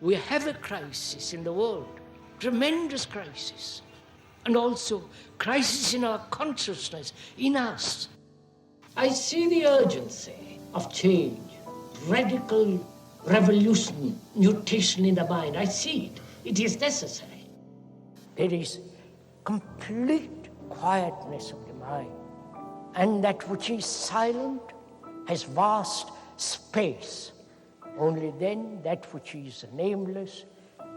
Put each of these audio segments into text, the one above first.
We have a crisis in the world, tremendous crisis, and also crisis in our consciousness, in us. I see the urgency of change, radical revolution, mutation in the mind. I see it. It is necessary. There is complete quietness of the mind, and that which is silent has vast space. Only then that which is nameless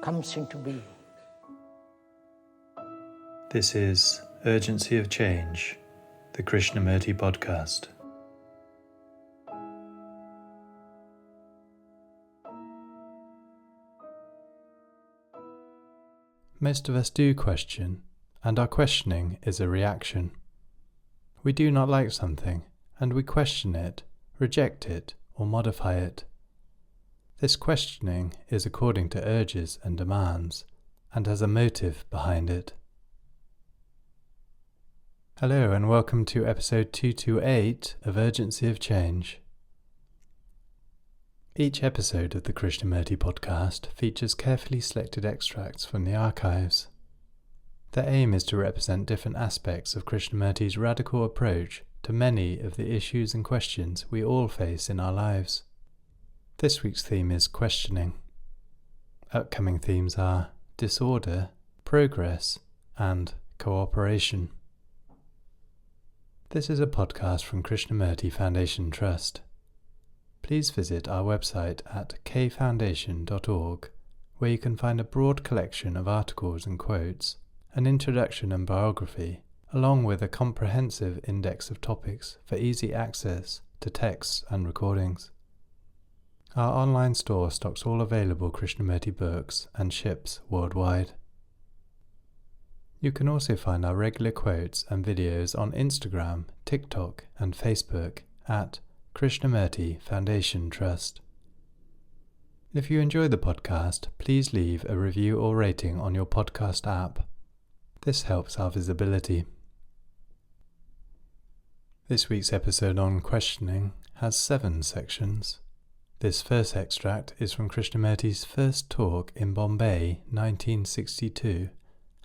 comes into being. This is Urgency of Change, the Krishnamurti podcast. Most of us do question, and our questioning is a reaction. We do not like something, and we question it, reject it, or modify it. This questioning is according to urges and demands, and has a motive behind it. Hello and welcome to episode 228 of Urgency of Change. Each episode of the Krishnamurti podcast features carefully selected extracts from the archives. Their aim is to represent different aspects of Krishnamurti's radical approach to many of the issues and questions we all face in our lives. This week's theme is questioning. Upcoming themes are disorder, progress, and cooperation. This is a podcast from Krishnamurti Foundation Trust. Please visit our website at kfoundation.org, where you can find a broad collection of articles and quotes, an introduction and biography, along with a comprehensive index of topics for easy access to texts and recordings. Our online store stocks all available Krishnamurti books and ships worldwide. You can also find our regular quotes and videos on Instagram, TikTok, and Facebook at Krishnamurti Foundation Trust. If you enjoy the podcast, please leave a review or rating on your podcast app. This helps our visibility. This week's episode on questioning has 7 sections. This first extract is from Krishnamurti's first talk in Bombay, 1962,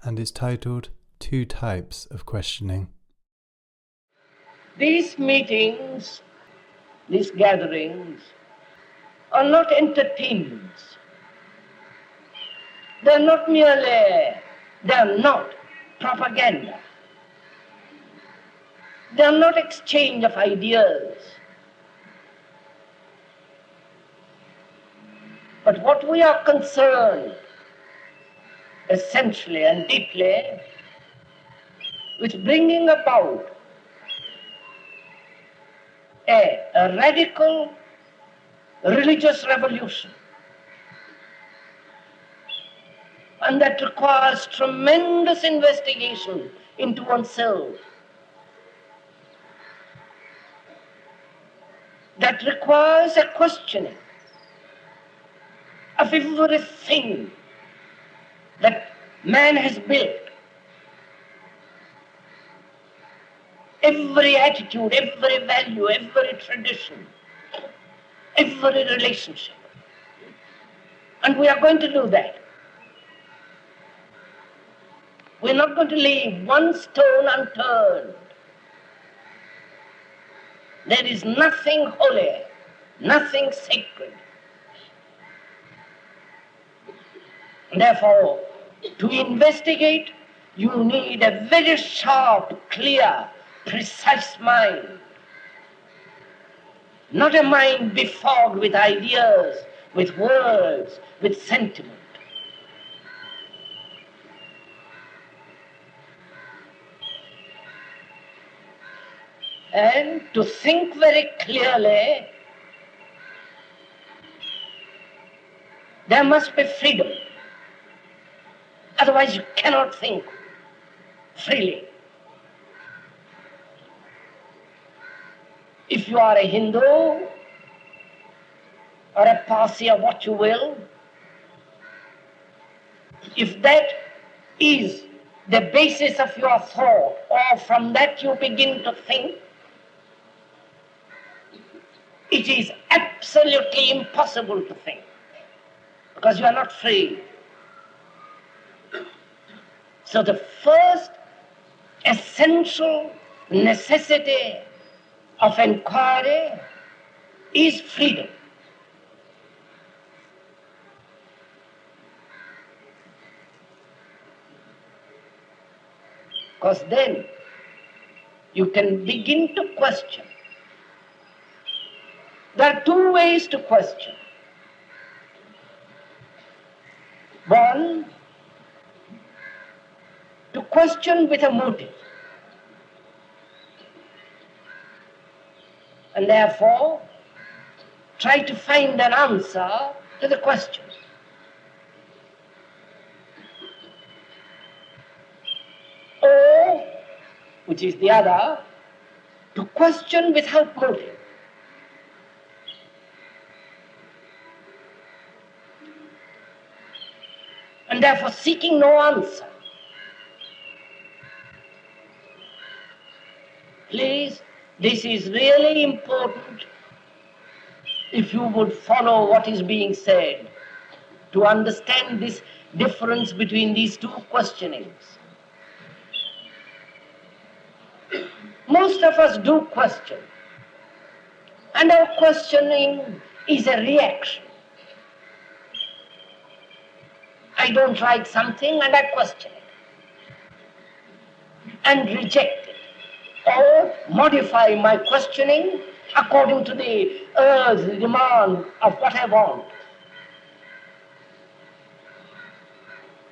and is titled 2 Types of Questioning. These meetings, these gatherings, are not entertainments. They are not propaganda. They are not exchange of ideas. But what we are concerned essentially and deeply with bringing about a radical religious revolution, and that requires tremendous investigation into oneself, that requires a questioning of everything that man has built, every attitude, every value, every tradition, every relationship. And we are going to do that. We're not going to leave one stone unturned. There is nothing holy, nothing sacred. Therefore, to investigate, you need a very sharp, clear, precise mind. Not a mind befogged with ideas, with words, with sentiment. And to think very clearly, there must be freedom. Otherwise you cannot think freely. If you are a Hindu or a Parsi or what you will, if that is the basis of your thought, or from that you begin to think, it is absolutely impossible to think. because you are not free. So the first essential necessity of inquiry is freedom. Because then you can begin to question. There are two ways to question. One, to question with a motive. And therefore, try to find an answer to the question. Or, which is the other, to question without motive. And therefore seeking no answer. Please, this is really important if you would follow what is being said, to understand this difference between these two questionings. Most of us do question, and our questioning is a reaction. I don't like something and I question it and reject it, or modify my questioning according to the urge, the demand of what I want.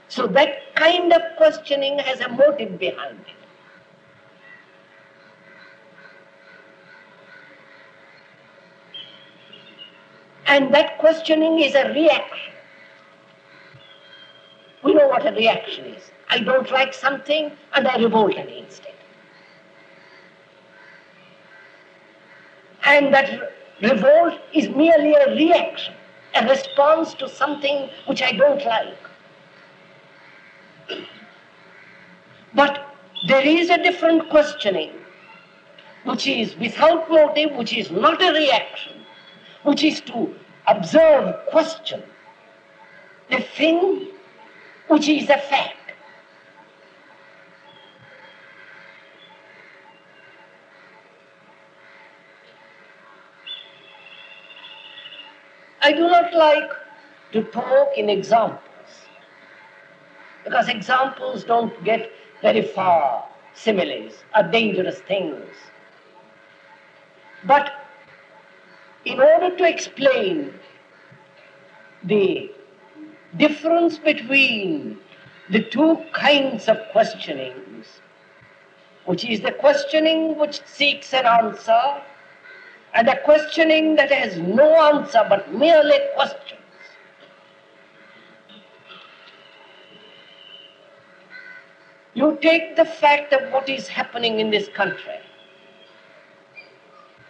So that kind of questioning has a motive behind it. And that questioning is a reaction. We know what a reaction is. I don't like something and I revolt against it. And that revolt is merely a reaction, a response to something which I don't like. But there is a different questioning, which is without motive, which is not a reaction, which is to observe, question the thing which is a fact. I do not like to talk in examples, because examples don't get very far. Similes are dangerous things. But in order to explain the difference between the two kinds of questionings, which is the questioning which seeks an answer and a questioning that has no answer but merely questions, you take the fact of what is happening in this country.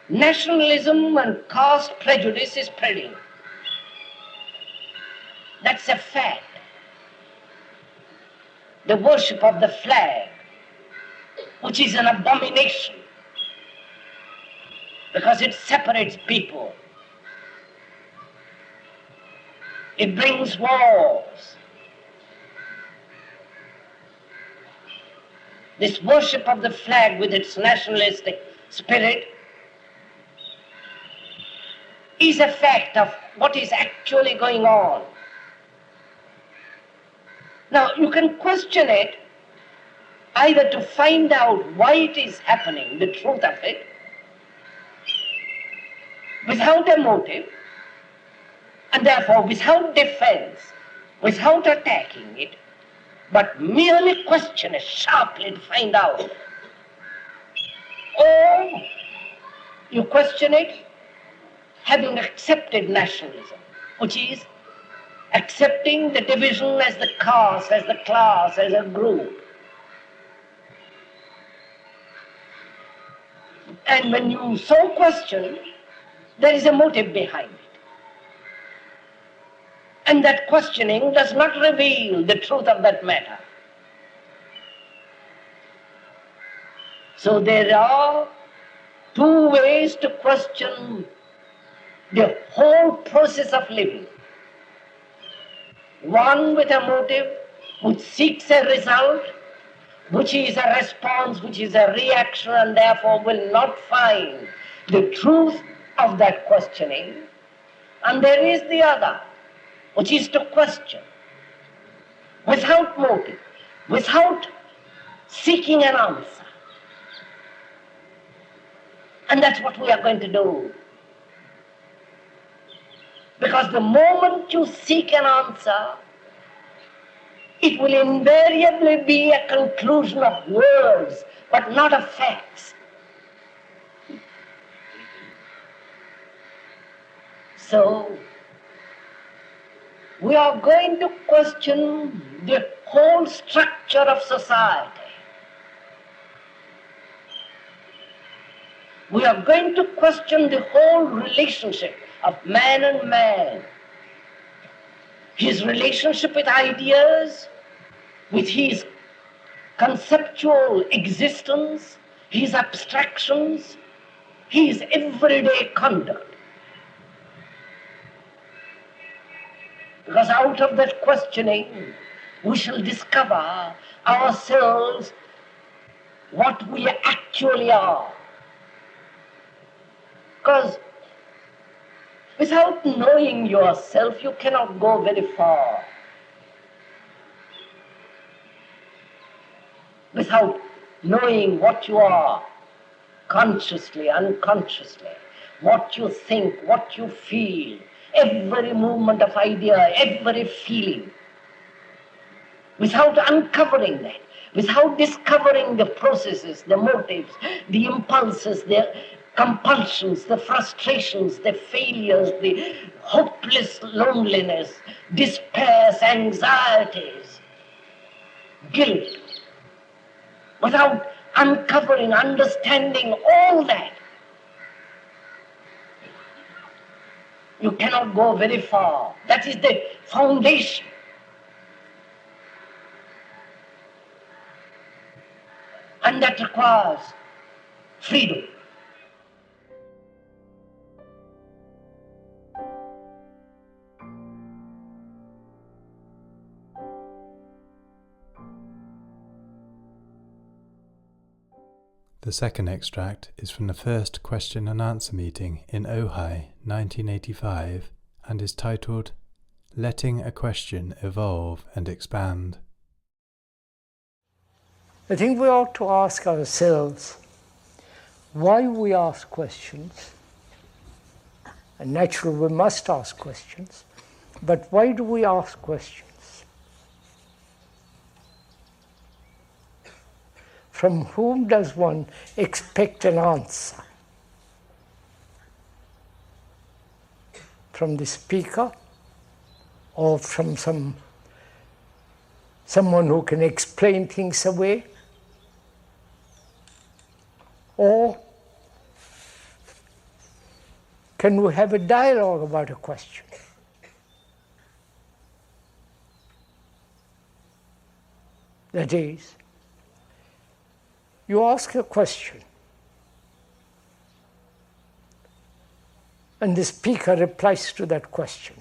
Nationalism and caste prejudice is spreading. That's a fact. The worship of the flag, which is an abomination, because it separates people. It brings wars. This worship of the flag with its nationalistic spirit is a fact of what is actually going on. Now, you can question it either to find out why it is happening, the truth of it, without a motive, and therefore without defense, without attacking it, but merely question it sharply to find out. Or you question it having accepted nationalism, which is accepting the division as the caste, as the class, as a group. And when you so question, there is a motive behind it. And that questioning does not reveal the truth of that matter. So there are two ways to question the whole process of living. one with a motive which seeks a result, which is a response, which is a reaction, and therefore will not find the truth of that questioning. And there is the other, which is to question without motive, without seeking an answer. And that's what we are going to do. Because the moment you seek an answer, it will invariably be a conclusion of words, but not of facts. So, we are going to question the whole structure of society. We are going to question the whole relationship of man and man. His relationship with ideas, with his conceptual existence, his abstractions, his everyday conduct. Because out of that questioning, we shall discover ourselves what we actually are. Because without knowing yourself, you cannot go very far. Without knowing what you are, consciously, unconsciously, what you think, what you feel, every movement of idea, every feeling, without uncovering that, without discovering the processes, the motives, the impulses, the compulsions, the frustrations, the failures, the hopeless loneliness, despairs, anxieties, guilt, without uncovering, understanding all that, you cannot go very far. That is the foundation. And that requires freedom. The second extract is from the first question and answer meeting in Ojai, 1985, and is titled Letting a Question Evolve and Expand. I think we ought to ask ourselves why we ask questions. And naturally we must ask questions, but why do we ask questions? From whom does one expect an answer? From the speaker, or from someone who can explain things away? Or can we have a dialogue about a question? That is, you ask a question, and the speaker replies to that question.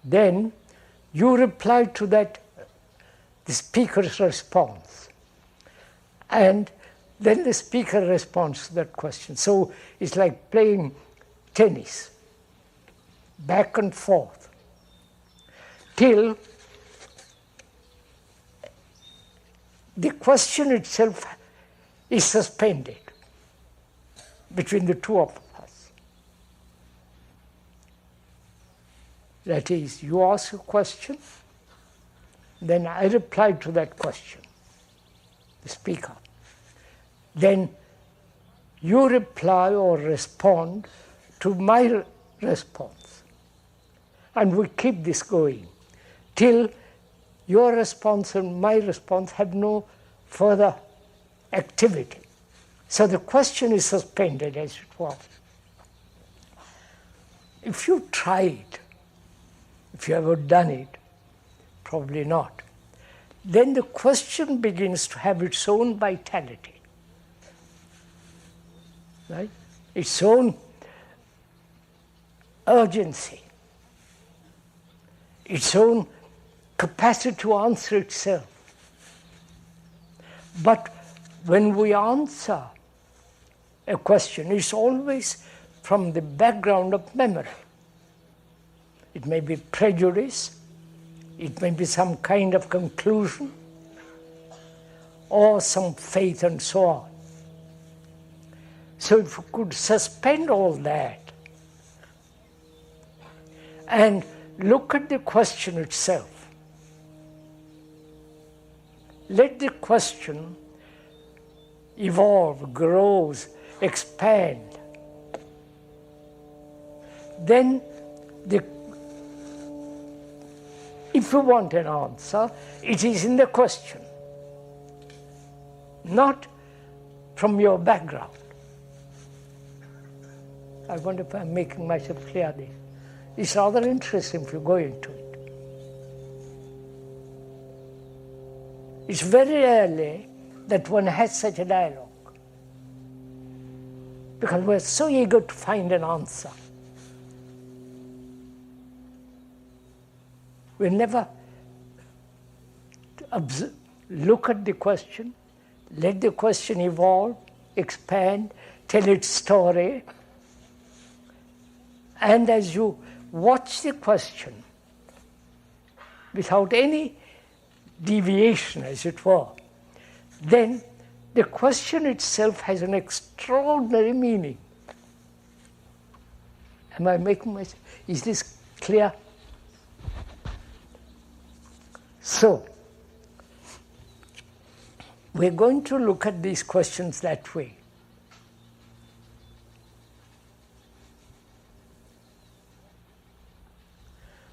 Then you reply to that, the speaker's response, and then the speaker responds to that question. So it's like playing tennis, back and forth, till the question itself is suspended between the two of us. That is, you ask a question, then I reply to that question, the speaker. Then you reply or respond to my response. And we keep this going till your response and my response have no further activity. So the question is suspended, as it was. If you tried, if you ever done it, probably not, then the question begins to have its own vitality. Right? Its own urgency. its own capacity to answer itself. But when we answer a question, it's always from the background of memory. It may be prejudice, it may be some kind of conclusion, or some faith and so on. So if we could suspend all that and look at the question itself, let the question evolve, grows, expand, then if you want an answer, it is in the question, not from your background. I wonder if I'm making myself clear there. It's rather interesting if you go into it. It's very rarely that one has such a dialogue, because we're so eager to find an answer. We never look at the question, let the question evolve, expand, tell its story. And as you watch the question, without any deviation, as it were, then the question itself has an extraordinary meaning. Am I making myself? Is this clear? So, we're going to look at these questions that way.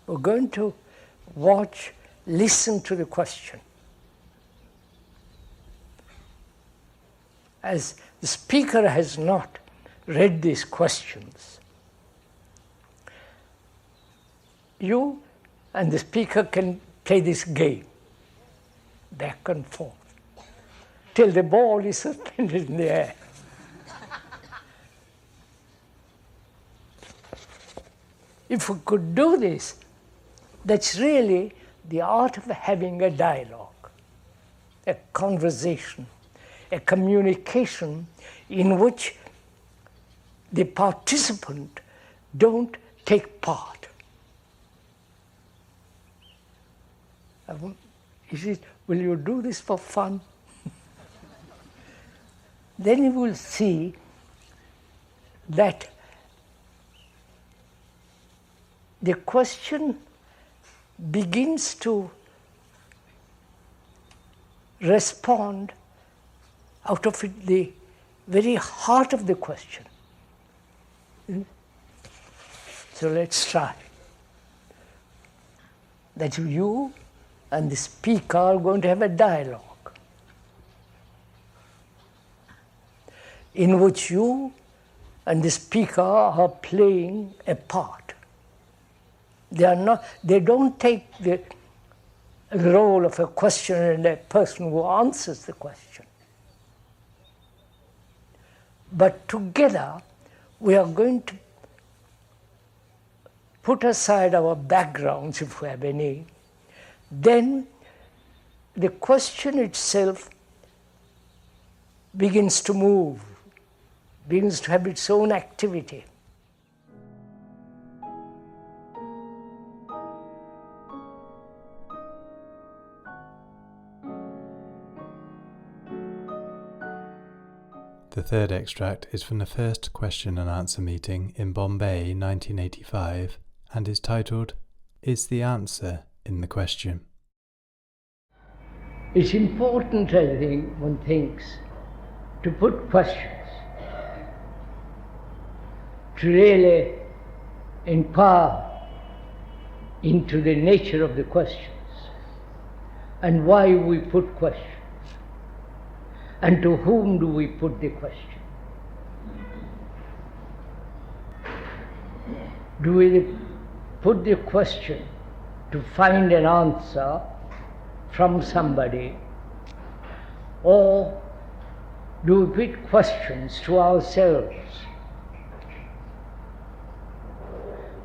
We're going to watch, listen to the question. As the speaker has not read these questions, you and the speaker can play this game, back and forth, till the ball is suspended in the air. If we could do this, that's really the art of having a dialogue, a conversation, a communication in which the participant don't take part. Will you do this for fun? Then you will see that the question begins to respond out of the very heart of the question. So let's try. That you and the speaker are going to have a dialogue in which you and the speaker are playing a part. They don't take the role of a questioner and a person who answers the question. But together, we are going to put aside our backgrounds, if we have any. Then the question itself begins to move, begins to have its own activity. The third extract is from the first question and answer meeting in Bombay 1985 and is titled, "Is the answer in the question?" It's important, I think, one thinks, to put questions, to really inquire into the nature of the questions and why we put questions. And to whom do we put the question? Do we put the question to find an answer from somebody, or do we put questions to ourselves?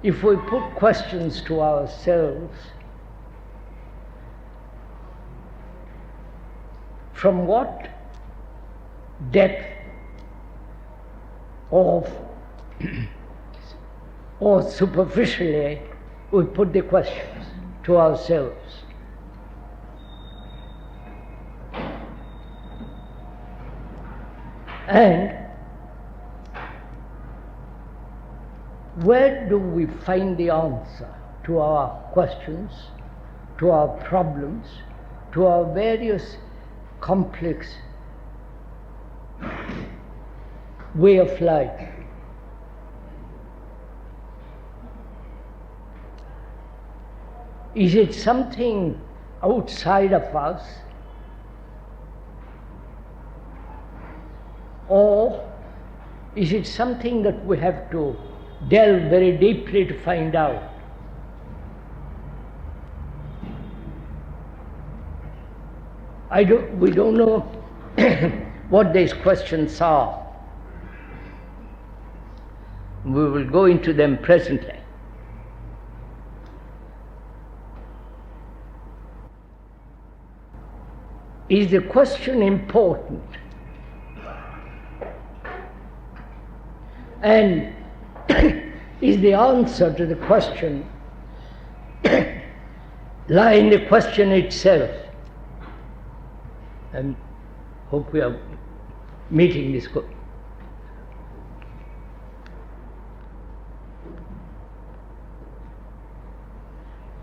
If we put questions to ourselves, from what depth of or superficially we put the questions to ourselves. And where do we find the answer to our questions, to our problems, to our various complex way of life? Is it something outside of us, or is it something that we have to delve very deeply to find out? We don't know what these questions are. We will go into them presently. Is the question important? And is the answer to the question lie in the question itself? And hope we are meeting this goal.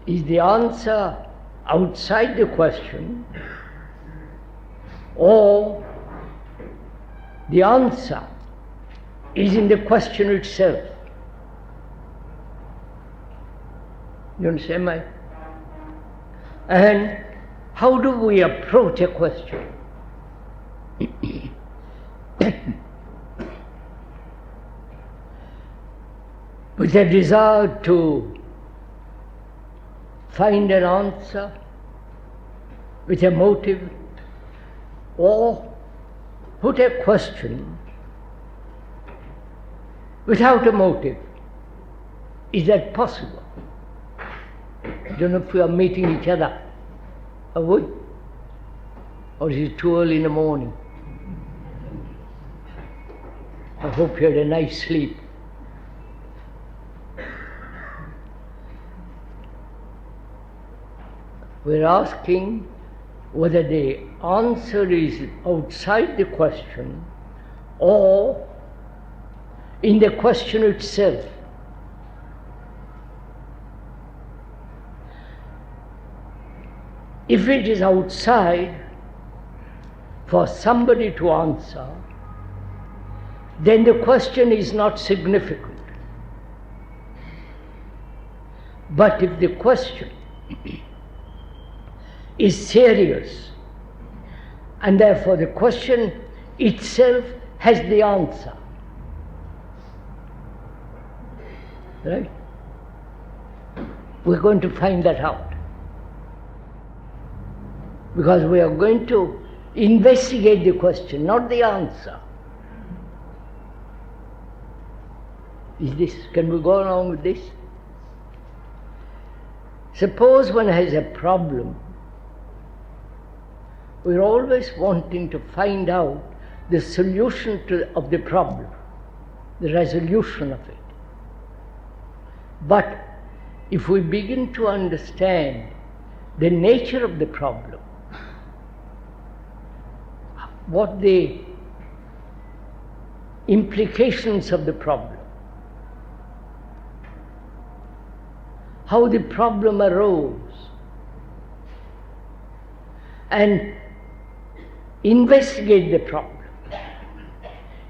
Is the answer outside the question, or the answer is in the question itself? You understand my? And how do we approach a question? With a desire to find an answer, with a motive, or put a question without a motive. Is that possible? I don't know if we are meeting each other. Are we? Or is it too early in the morning? I hope you had a nice sleep. We're asking whether the answer is outside the question or in the question itself. If it is outside for somebody to answer, then the question is not significant. But if the question is serious, and therefore the question itself has the answer, right? We're going to find that out. Because we are going to investigate the question, not the answer. Can we go along with this? Suppose one has a problem, we're always wanting to find out the solution of the problem, the resolution of it. But if we begin to understand the nature of the problem, what the implications of the problem, how the problem arose, and investigate the problem.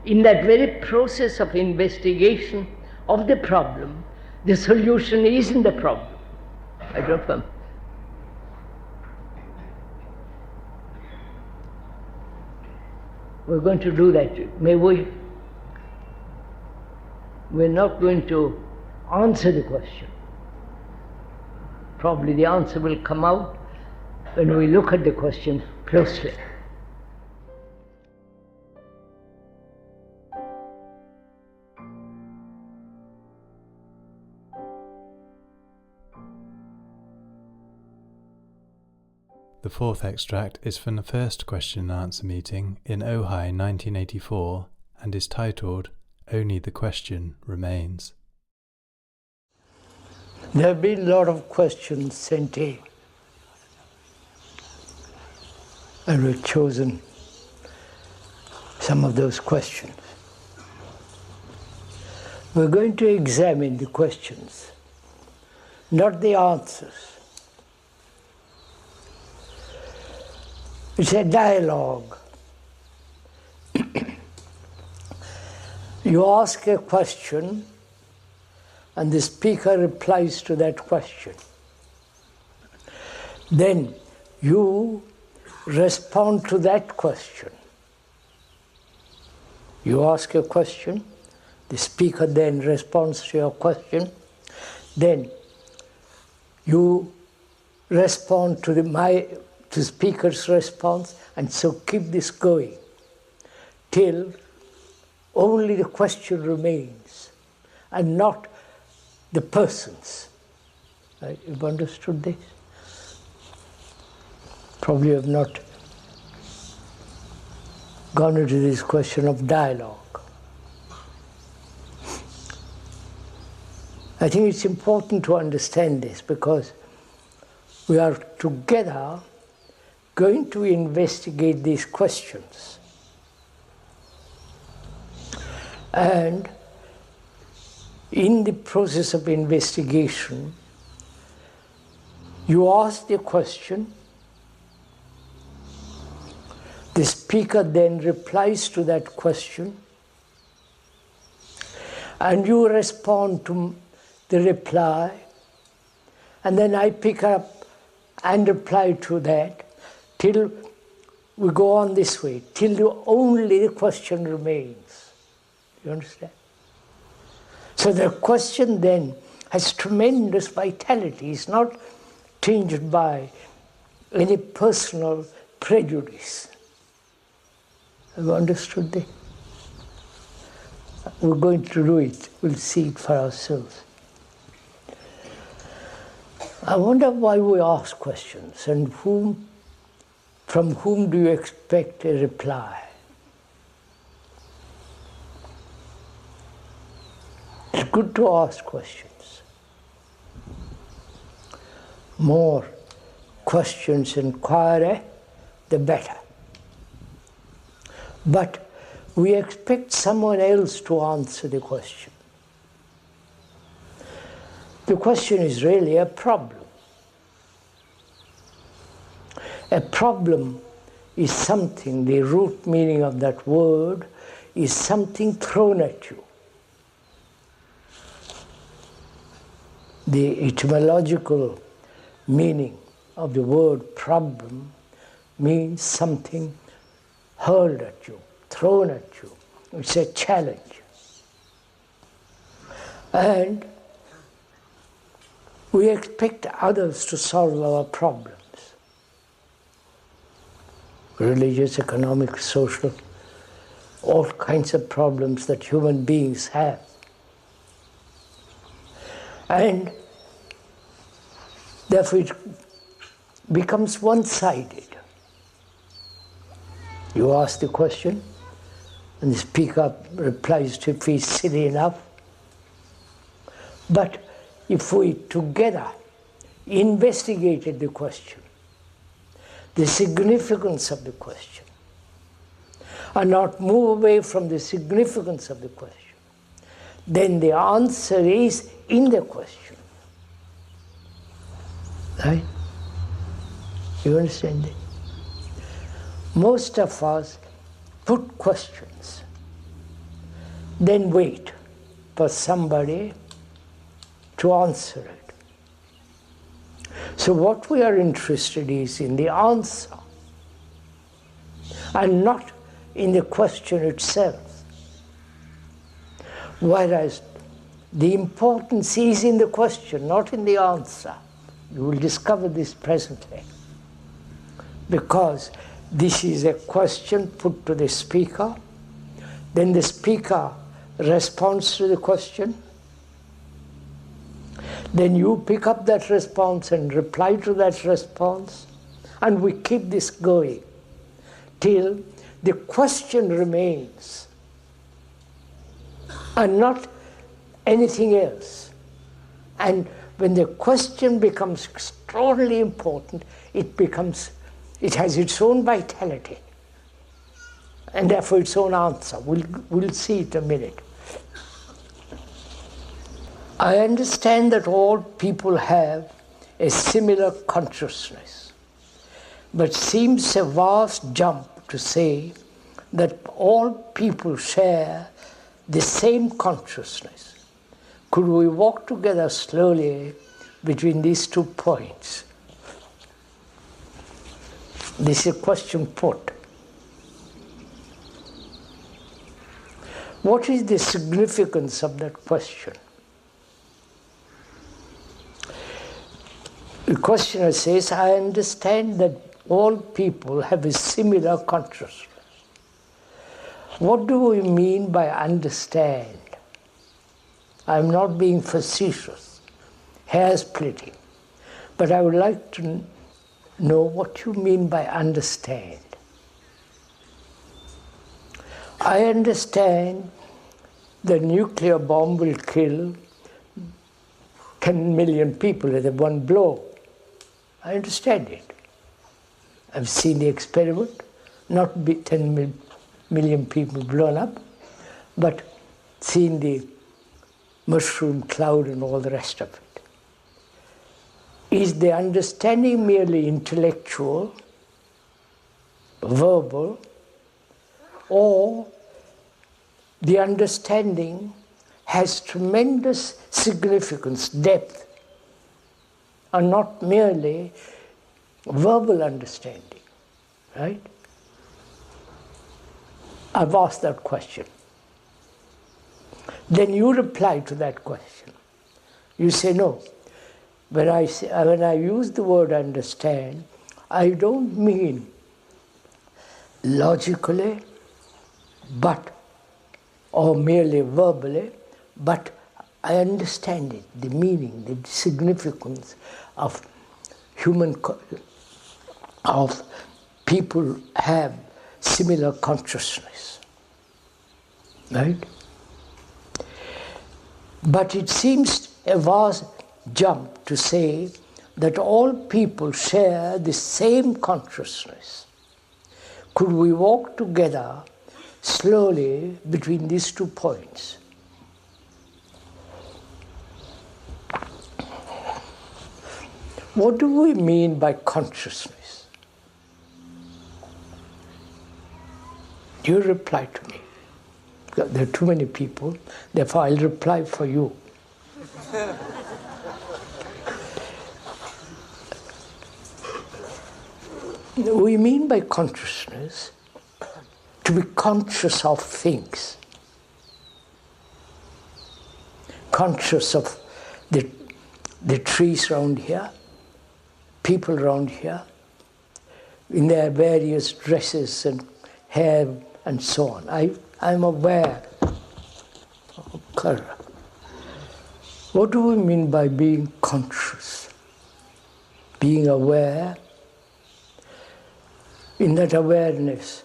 In that very process of investigation of the problem, the solution is in the problem. I don't know. We're going to do that. May we? We're not going to answer the question. Probably the answer will come out when we look at the question closely. The fourth extract is from the first question and answer meeting in Ojai 1984 and is titled, Only the Question Remains. There have been a lot of questions sent in, and we've chosen some of those questions. We're going to examine the questions, not the answers. It's a dialogue. You ask a question, and the speaker replies to that question. Then you respond to that question. You ask a question, the speaker then responds to your question, then you respond to the speaker's response, and so keep this going till only the question remains and not the persons. You've understood this? Probably have not gone into this question of dialogue. I think it's important to understand this because we are together going to investigate these questions. And in the process of investigation, you ask the question, the speaker then replies to that question, and you respond to the reply, and then I pick up and reply to that till we go on this way, till only the question remains. You understand? So the question then has tremendous vitality. It's not tinged by any personal prejudice. Have you understood that? We're going to do it. We'll see it for ourselves. I wonder why we ask questions and from whom do you expect a reply? It's good to ask questions. More questions, inquiry, the better. But we expect someone else to answer the question. The question is really a problem. A problem is something, the root meaning of that word is something thrown at you. The etymological meaning of the word problem means something hurled at you, thrown at you. It's a challenge. And we expect others to solve our problems. Religious, economic, social, all kinds of problems that human beings have. And therefore it becomes one-sided. You ask the question, and the speaker replies to it if he's silly enough. But if we together investigated the question, the significance of the question, and not move away from the significance of the question, then the answer is in the question. Right? You understand it? Most of us put questions, then wait for somebody to answer it. So what we are interested is in the answer and not in the question itself. Whereas the importance is in the question, not in the answer. You will discover this presently. Because this is a question put to the speaker, then the speaker responds to the question, then you pick up that response and reply to that response, And we keep this going till the question remains and not anything else. And when the question becomes extraordinarily important, it has its own vitality and therefore its own answer. We'll see it in a minute. I understand that all people have a similar consciousness, but seems a vast jump to say that all people share the same consciousness. Could we walk together slowly between these 2 points? This is a question put. What is the significance of that question? The questioner says, I understand that all people have a similar consciousness. What do we mean by understand? I'm not being facetious, hair splitting, but I would like to know what you mean by understand. I understand the nuclear bomb will kill 10 million people at one blow. I understand it. I've seen the experiment, not 10 million people blown up, but seen the mushroom cloud and all the rest of it. Is the understanding merely intellectual, verbal, or the understanding has tremendous significance, depth, and not merely verbal understanding, right? I've asked that question. Then you reply to that question. You say, no. When I use the word understand, I don't mean logically, or merely verbally, but I understand it, the meaning, the significance of people have similar consciousness, right? But it seems a vast jump to say that all people share the same consciousness. Could we walk together slowly between these 2 points? What do we mean by consciousness? You reply to me. There are too many people, therefore I'll reply for you. We mean by consciousness to be conscious of things, conscious of the trees around here, people around here, in their various dresses and hair and so on. I'm aware of color. What do we mean by being conscious? Being aware. In that awareness,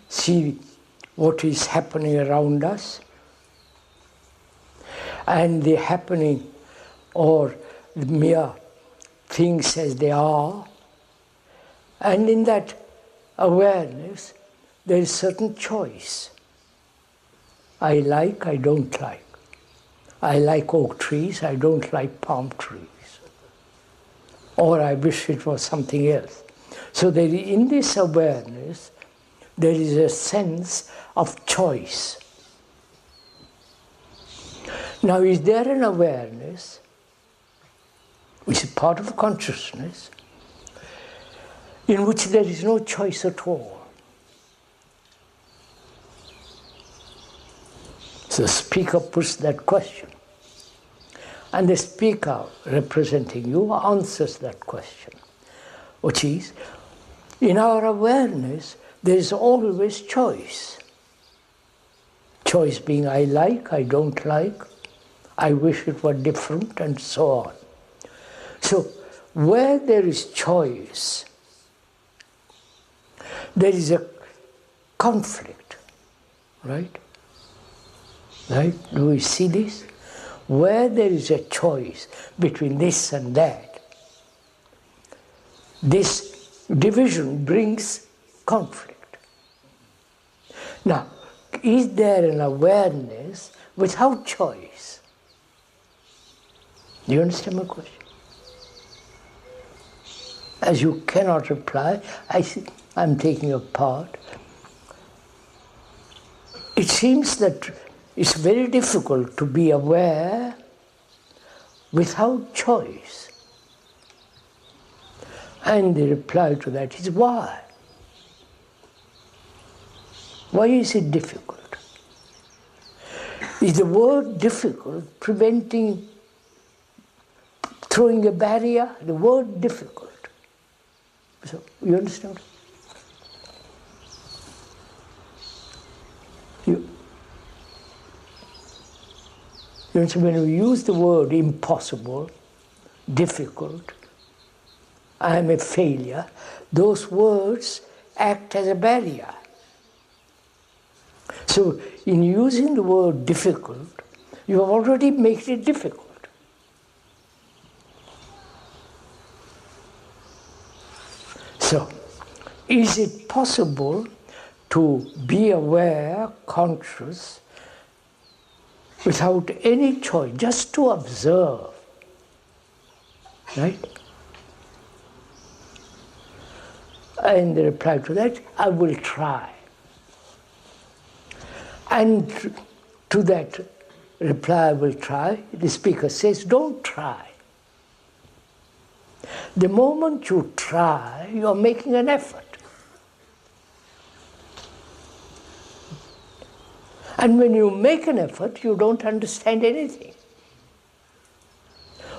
see what is happening around us, and the happening or the mere things as they are. And in that awareness, there is certain choice. I like, I don't like. I like oak trees, I don't like palm trees. Or I wish it was something else. So in this awareness, there is a sense of choice. Now, is there an awareness, which is part of consciousness, in which there is no choice at all? So the speaker puts that question. And the speaker representing you answers that question, which is, in our awareness, there is always choice. Choice being I like, I don't like, I wish it were different, and so on. So where there is choice, there is a conflict, right? Right? Do we see this? Where there is a choice between this and that, this division brings conflict. Now, is there an awareness without choice? Do you understand my question? As you cannot reply, I'm taking a part. It seems that it's very difficult to be aware without choice. And the reply to that is why? Why is it difficult? Is the word difficult preventing throwing a barrier? The word difficult. So, you understand? You understand, when we use the word impossible, difficult, I am a failure, those words act as a barrier. So, in using the word difficult, you have already made it difficult. So, is it possible to be aware, conscious, without any choice, just to observe, right? And the reply to that, I will try. And to that reply, I will try, the speaker says, don't try. The moment you try, you're making an effort. And when you make an effort, you don't understand anything.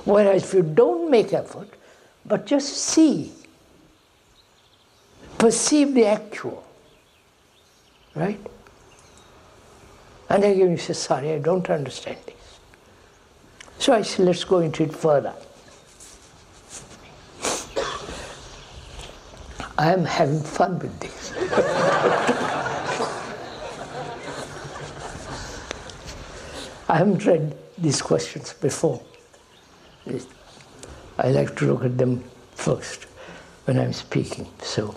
Whereas if you don't make effort, but just see, perceive the actual, right? And again you say, sorry, I don't understand this. So I say, let's go into it further. I am having fun with this. I haven't read these questions before. I like to look at them first when I'm speaking. So,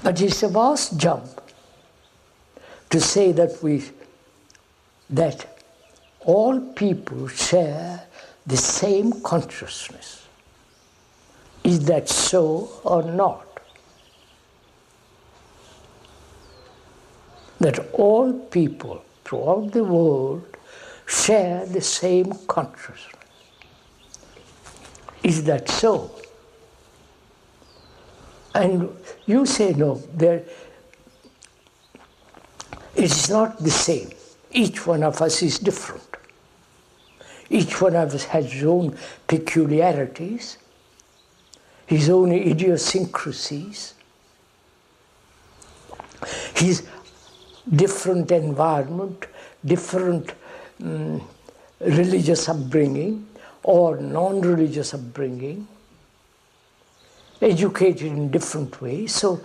but it's a vast jump to say that all people share the same consciousness. Is that so or not? That all people throughout the world share the same consciousness. Is that so? And you say no, it is not the same. Each one of us is different. Each one of us has his own peculiarities, his own idiosyncrasies, his different environment, different religious upbringing or non-religious upbringing, educated in different ways. So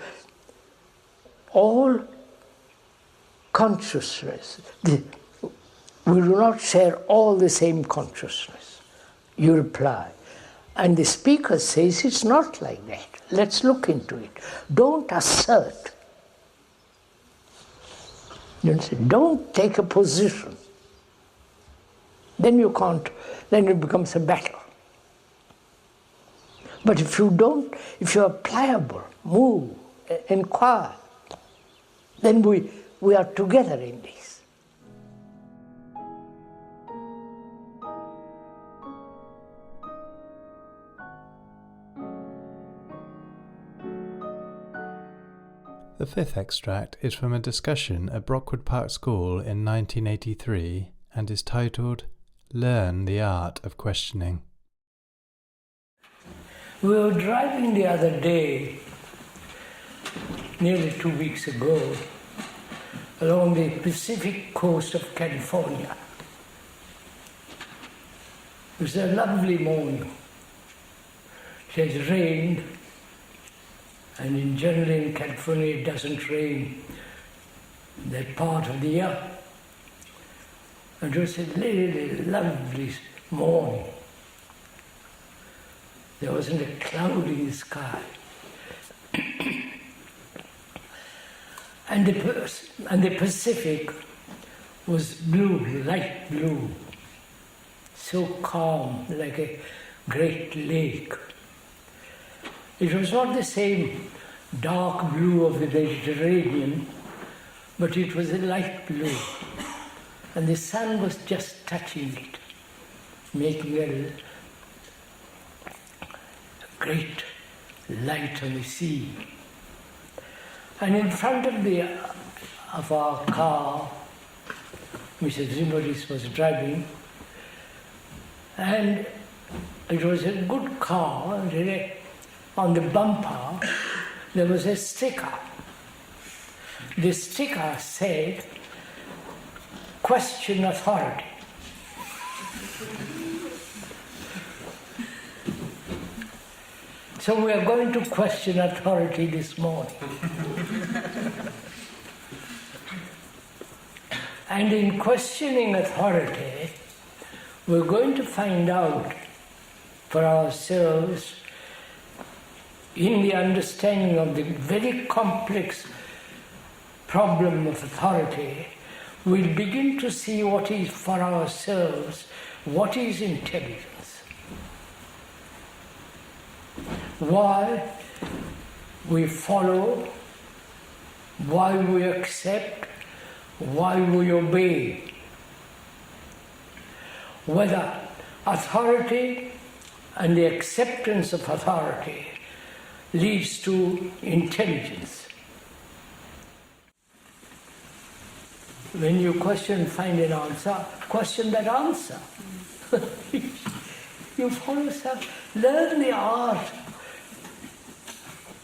all consciousness, we do not share all the same consciousness. You reply. And the speaker says it's not like that. Let's look into it. Don't assert. You know, don't take a position. Then you can't, then it becomes a battle. But if you are pliable, move, inquire, then we are together in this. The fifth extract is from a discussion at Brockwood Park School in 1983 and is titled, Learn the Art of Questioning. We were driving the other day, nearly 2 weeks ago, along the Pacific coast of California. It was a lovely morning. It has rained, And in general in California it doesn't rain that part of the year. And it was a really lovely morning. There wasn't a cloud in the sky. And the Pacific was blue, light blue, so calm, like a great lake. It was not the same dark blue of the Mediterranean, but it was a light blue. And the sun was just touching it, making a great light on the sea. And in front of our car, Mrs. Zimoris was driving, and it was a good car, and on the bumper there was a sticker. The sticker said, "Question authority." So we are going to question authority this morning. And in questioning authority, we're going to find out for ourselves, in the understanding of the very complex problem of authority, we'll begin to see what is for ourselves, what is intelligence. Why we follow, why we accept, why we obey. Whether authority and the acceptance of authority leads to intelligence. When you question, find an answer, question that answer. You follow some, learn the art.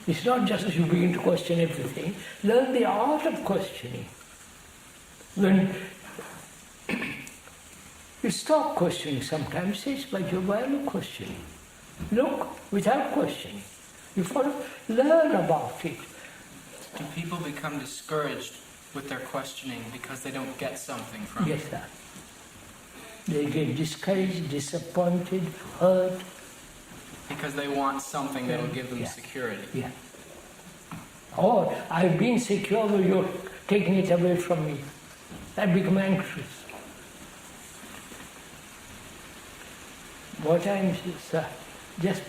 It's not just that you begin to question everything, learn the art of questioning. When you stop questioning sometimes, say, but why are you questioning? Look, without questioning. You follow, learn about it. Do people become discouraged with their questioning because they don't get something from it? Yes, sir. They get discouraged, disappointed, hurt. Because they want something that will give them Yeah. security. Yeah. Or, I've been secure, but you're taking it away from me. I become anxious. What I'm, sir, just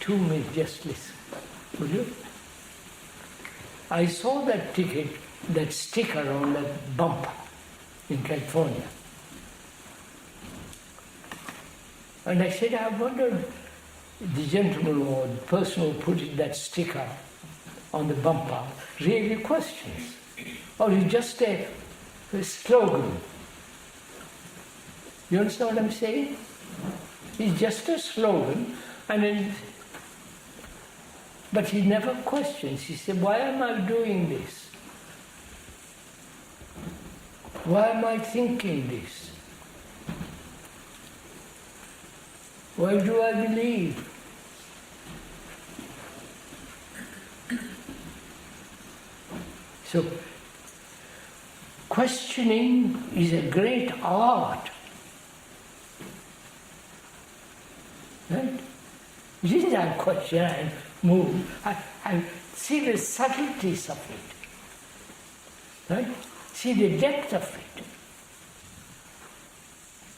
2 minutes, just listen. Will you? I saw that ticket, that sticker on that bumper in California. And I said, I wondered, the gentleman or the person who put that sticker on the bumper really questions. Or it's just a slogan. You understand what I'm saying? It's just a slogan, but he never questions. He said, why am I doing this? Why am I thinking this? Why do I believe? So, questioning is a great art. Right? It isn't I question and move. I see the subtleties of it. Right? See the depth of it.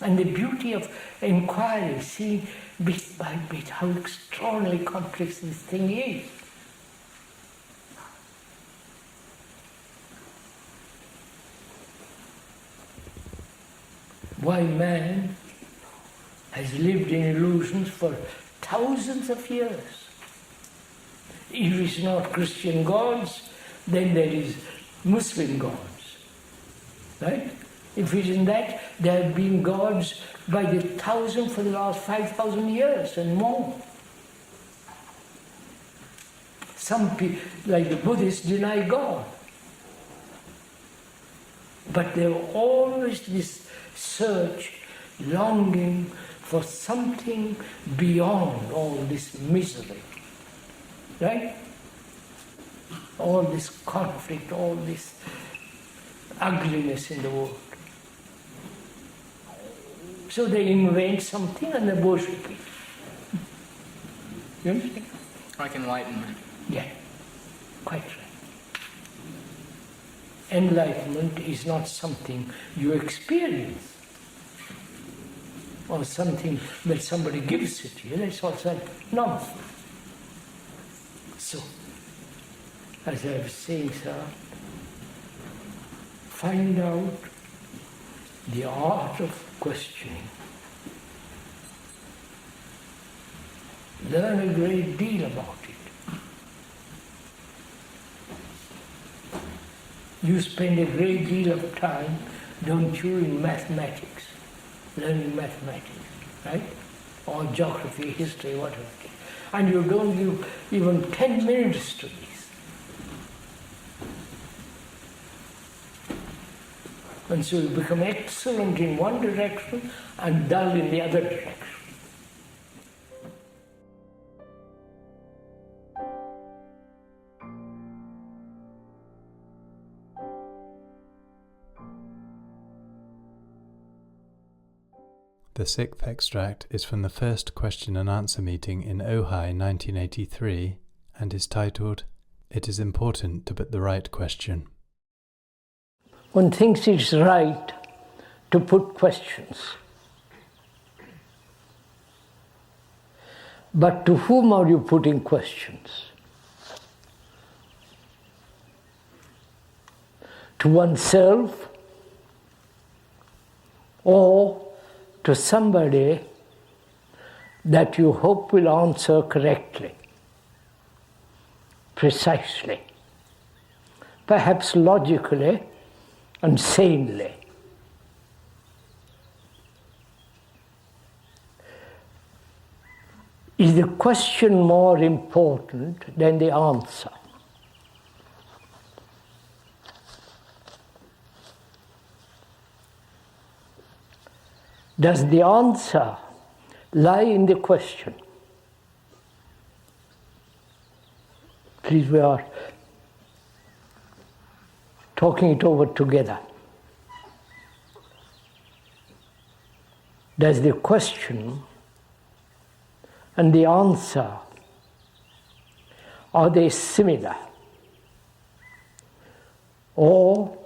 And the beauty of inquiry, see bit by bit how extraordinarily complex this thing is. Why man has lived in illusions for thousands of years. If it's not Christian gods, then there is Muslim gods. Right? If it isn't that, there have been gods by the thousand for the last 5,000 years and more. Some people, like the Buddhists, deny God. But there was always this search, longing for something beyond all this misery. Right? all this conflict, all this ugliness in the world. So they invent something and they worship it. You understand? Like enlightenment. Yeah, quite right. Enlightenment is not something you experience or something that somebody gives it to you. That's also nonsense. So, as I was saying, sir, find out the art of questioning. Learn a great deal about it. You spend a great deal of time, don't you, in mathematics, learning mathematics, right? Or geography, history, whatever it is. And you don't give even 10 minutes to this. And so you become excellent in one direction and dull in the other direction. The sixth extract is from the first question and answer meeting in Ojai 1983 and is titled, "It is important to put the right question." One thinks it's right to put questions. But to whom are you putting questions? To oneself or to somebody that you hope will answer correctly, precisely, perhaps logically and sanely. Is the question more important than the answer? Does the answer lie in the question? Please, we are talking it over together. Does the question and the answer, are they similar? Or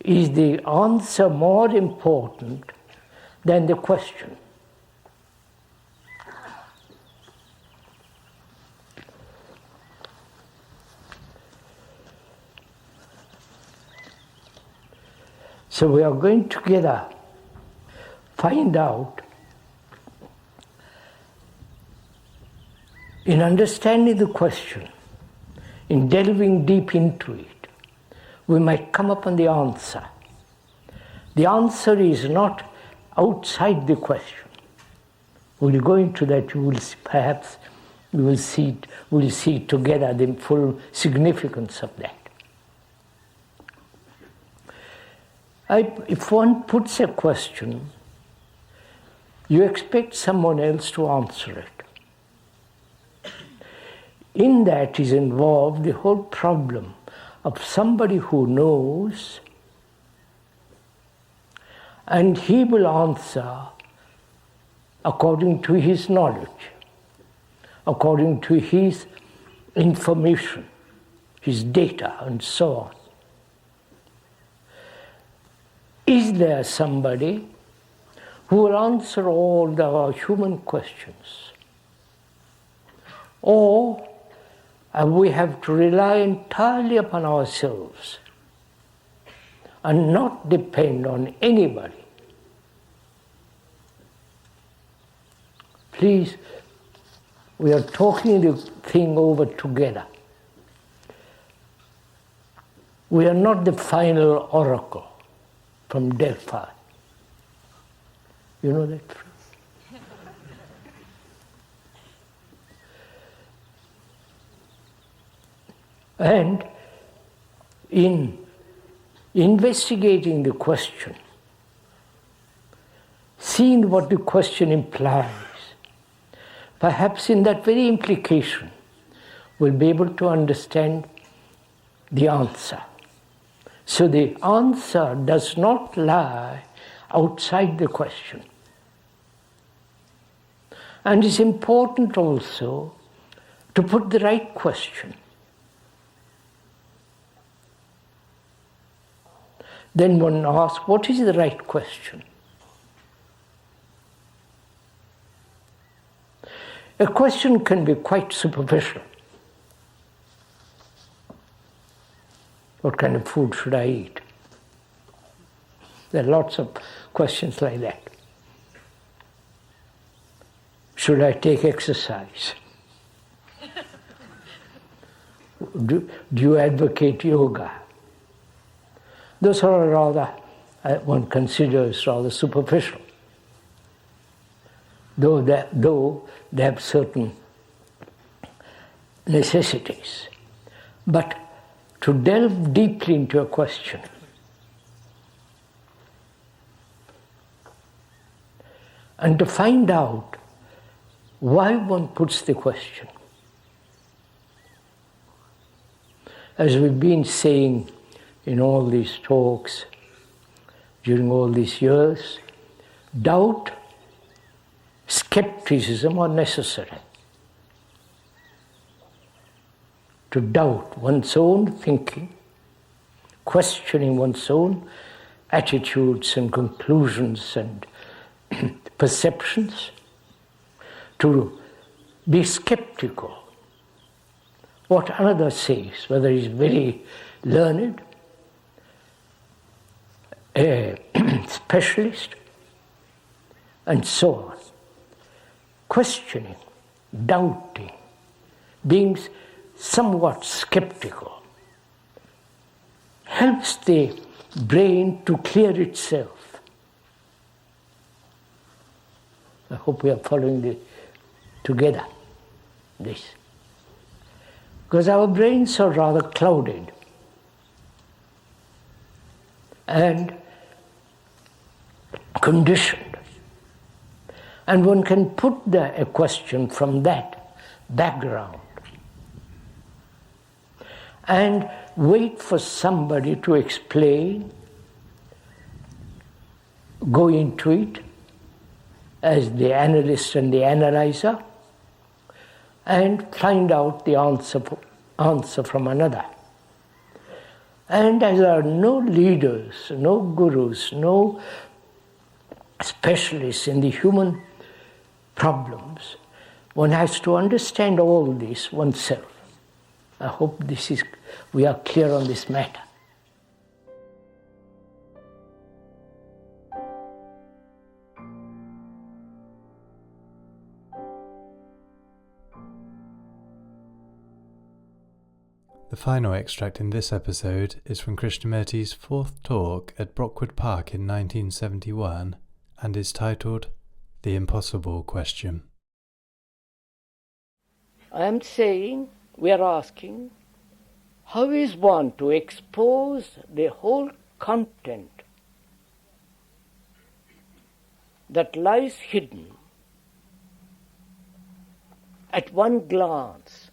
is the answer more important than the question? So we are going together find out, in understanding the question, in delving deep into it, we might come upon the answer. The answer is not outside the question. We'll go into that, you will see, perhaps we will see together the full significance of that. If one puts a question, you expect someone else to answer it. In that is involved the whole problem of somebody who knows, and he will answer according to his knowledge, according to his information, his data, and so on. Is there somebody who will answer all our human questions? Or we have to rely entirely upon ourselves and not depend on anybody? Please, we are talking the thing over together. We are not the final oracle from Delphi. You know that phrase? And in investigating the question, seeing what the question implies, perhaps in that very implication, we'll be able to understand the answer. So the answer does not lie outside the question. And it's important also to put the right question. Then one asks, what is the right question? A question can be quite superficial. What kind of food should I eat? There are lots of questions like that. Should I take exercise? Do you advocate yoga? Those are rather, one considers rather superficial, though they have certain necessities. But to delve deeply into a question, and to find out why one puts the question. As we've been saying in all these talks during all these years, doubt, skepticism are necessary. To doubt one's own thinking, questioning one's own attitudes and conclusions and perceptions, to be skeptical. What another says, whether he's very learned, a specialist, and so on. Questioning, doubting, being somewhat skeptical helps the brain to clear itself. I hope we are following together this. Because our brains are rather clouded and conditioned. And one can put a question from that background and wait for somebody to explain, go into it as the analyst and the analyzer, and find out the answer from another. And as there are no leaders, no gurus, no specialists in the human problems, one has to understand all this oneself. I hope we are clear on this matter. The final extract in this episode is from Krishnamurti's fourth talk at Brockwood Park in 1971 and is titled The Impossible Question. I am saying, we are asking, how is one to expose the whole content that lies hidden at one glance?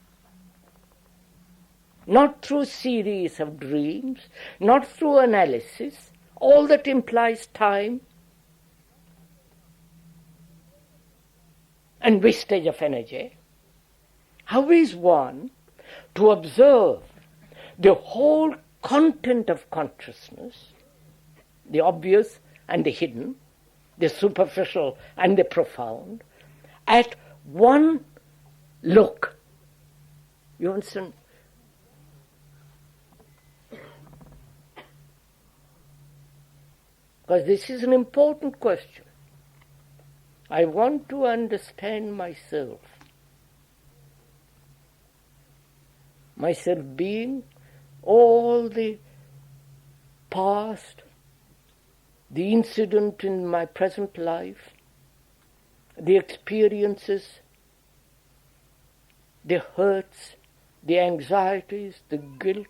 Not through series of dreams, not through analysis, all that implies time and wastage of energy. How is one to observe the whole content of consciousness, the obvious and the hidden, the superficial and the profound, at one look? You understand? Because this is an important question. I want to understand myself. Myself being all the past, the incident in my present life, the experiences, the hurts, the anxieties, the guilt,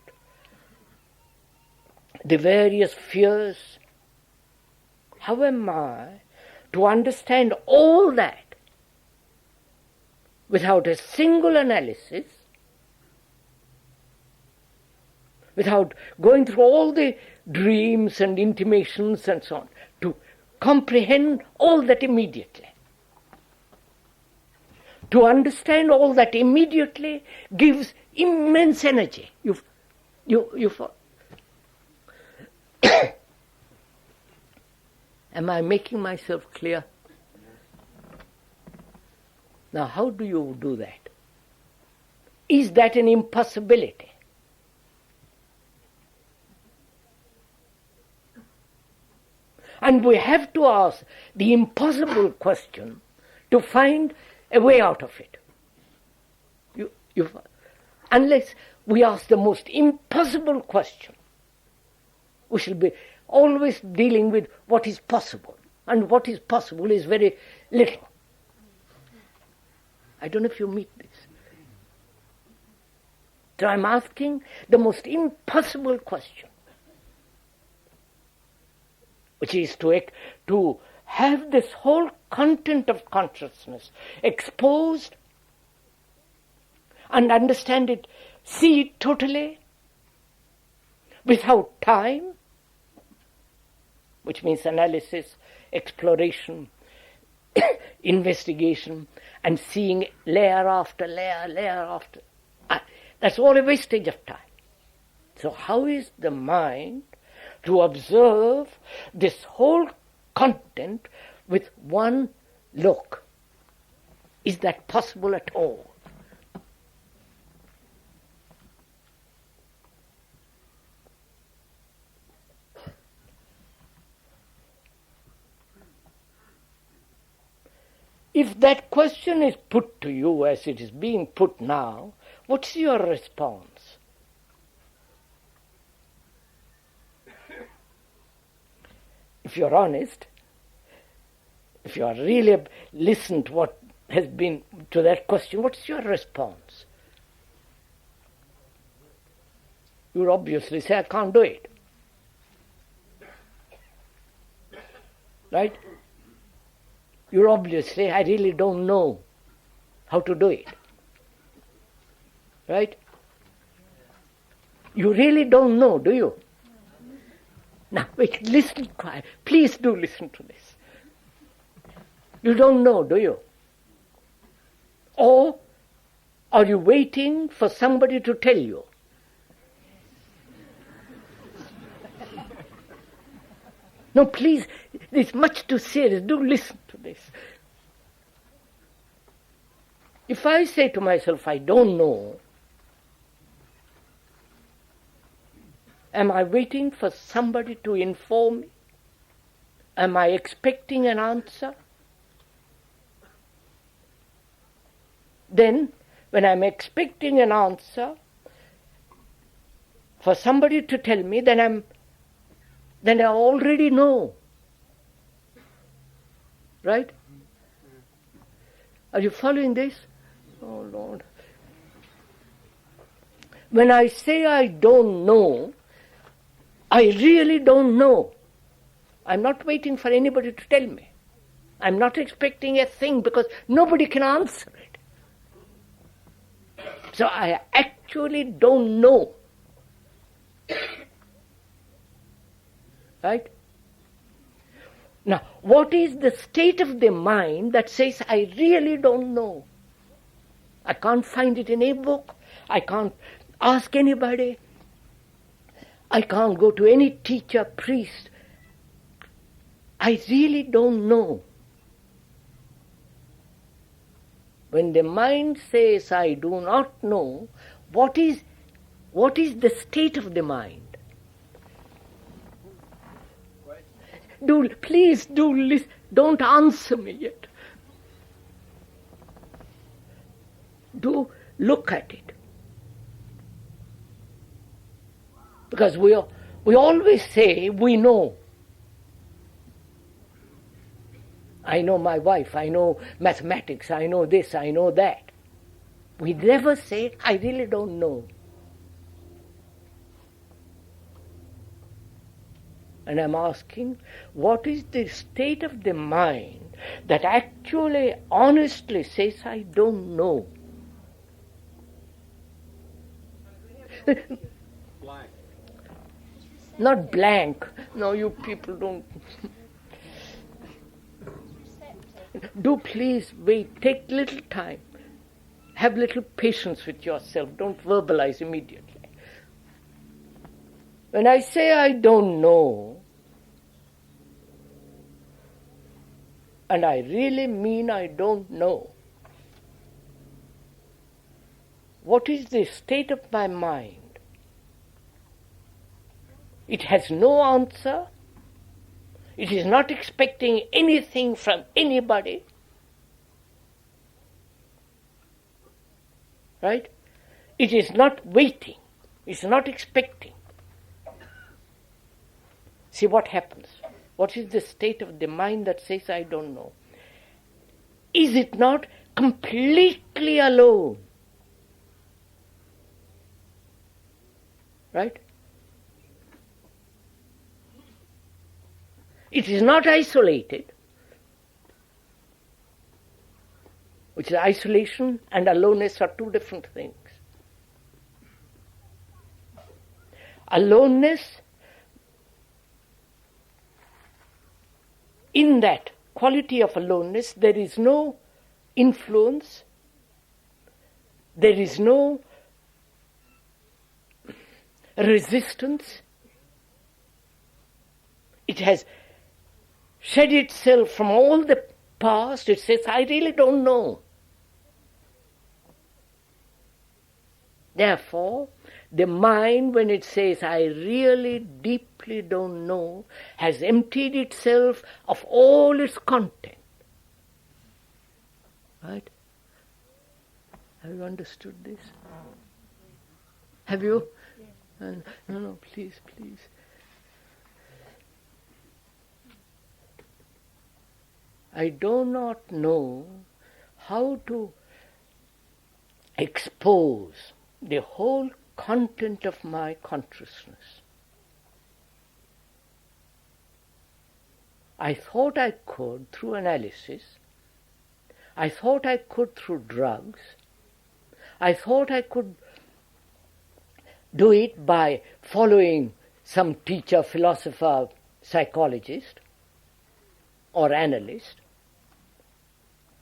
the various fears. How am I to understand all that without a single analysis, without going through all the dreams and intimations and so on, to comprehend all that immediately. To understand all that immediately gives immense energy. Am I making myself clear? Now, how do you do that? Is that an impossibility? And we have to ask the impossible question to find a way out of it. Unless we ask the most impossible question, we shall be always dealing with what is possible. And what is possible is very little. I don't know if you meet this. So I'm asking the most impossible question, which is to have this whole content of consciousness exposed and understand it, see it totally, without time, which means analysis, exploration, investigation, and seeing layer after layer, layer after. That's all a wastage of time. So how is the mind to observe this whole content with one look? Is that possible at all? If that question is put to you as it is being put now, what's your response? If you're honest, if you are really listened to what has been to that question, what's your response? You'll obviously say, I can't do it. Right? You'll obviously say, I really don't know how to do it. Right? You really don't know, do you? Now, wait, listen quiet. Please do listen to this. You don't know, do you? Or are you waiting for somebody to tell you? No, please, it's much too serious. Do listen to this. If I say to myself, I don't know, am I waiting for somebody to inform me? Am I expecting an answer? Then, when I'm expecting an answer for somebody to tell me, then I already know. Right? Are you following this? Oh, Lord. When I say I don't know, I really don't know. I'm not waiting for anybody to tell me. I'm not expecting a thing because nobody can answer it. So I actually don't know. Right? Now, what is the state of the mind that says, I really don't know? I can't find it in a book. I can't ask anybody. I can't go to any teacher, priest. I really don't know. When the mind says, I do not know, what is the state of the mind? Please do listen. Don't answer me yet. Do look at it. Because we always say we know. I know my wife, I know mathematics, I know this, I know that. We never say, I really don't know. And I'm asking, what is the state of the mind that actually, honestly says, I don't know? Not blank. No, you people don't. Do please wait. Take little time. Have little patience with yourself. Don't verbalize immediately. When I say I don't know, and I really mean I don't know, what is the state of my mind? It has no answer. It is not expecting anything from anybody. Right? It is not waiting. It's not expecting. See what happens. What is the state of the mind that says, I don't know? Is it not completely alone? Right? It is not isolated, which is isolation and aloneness are two different things. Aloneness, in that quality of aloneness, there is no influence, there is no resistance. It has shed itself from all the past. It says, I really don't know. Therefore, the mind, when it says, I really deeply don't know, has emptied itself of all its content. Right? Have you understood this? Have you? Yes. No, please. I do not know how to expose the whole content of my consciousness. I thought I could through analysis. I thought I could through drugs. I thought I could do it by following some teacher, philosopher, psychologist, or analyst.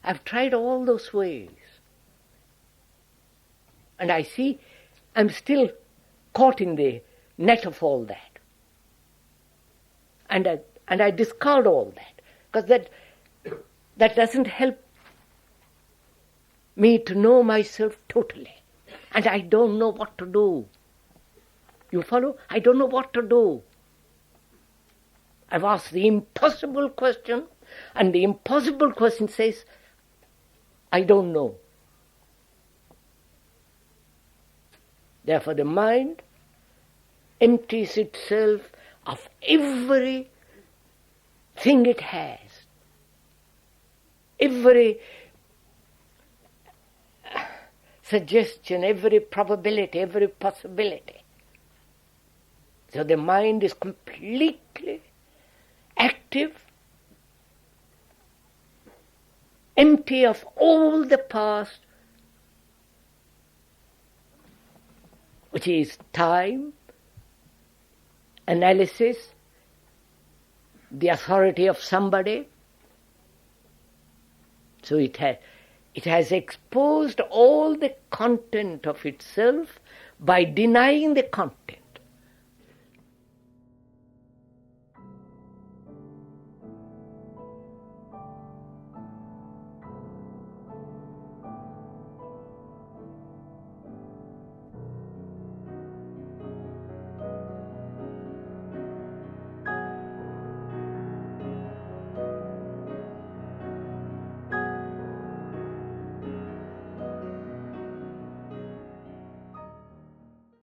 I've tried all those ways. And I see I'm still caught in the net of all that. And I discard all that, because that doesn't help me to know myself totally. And I don't know what to do. You follow? I don't know what to do. I've asked the impossible question, and the impossible question says, I don't know. Therefore, the mind empties itself of everything it has, every suggestion, every probability, every possibility. So the mind is completely active, empty of all the past, which is time, analysis, the authority of somebody. So it has exposed all the content of itself by denying the content.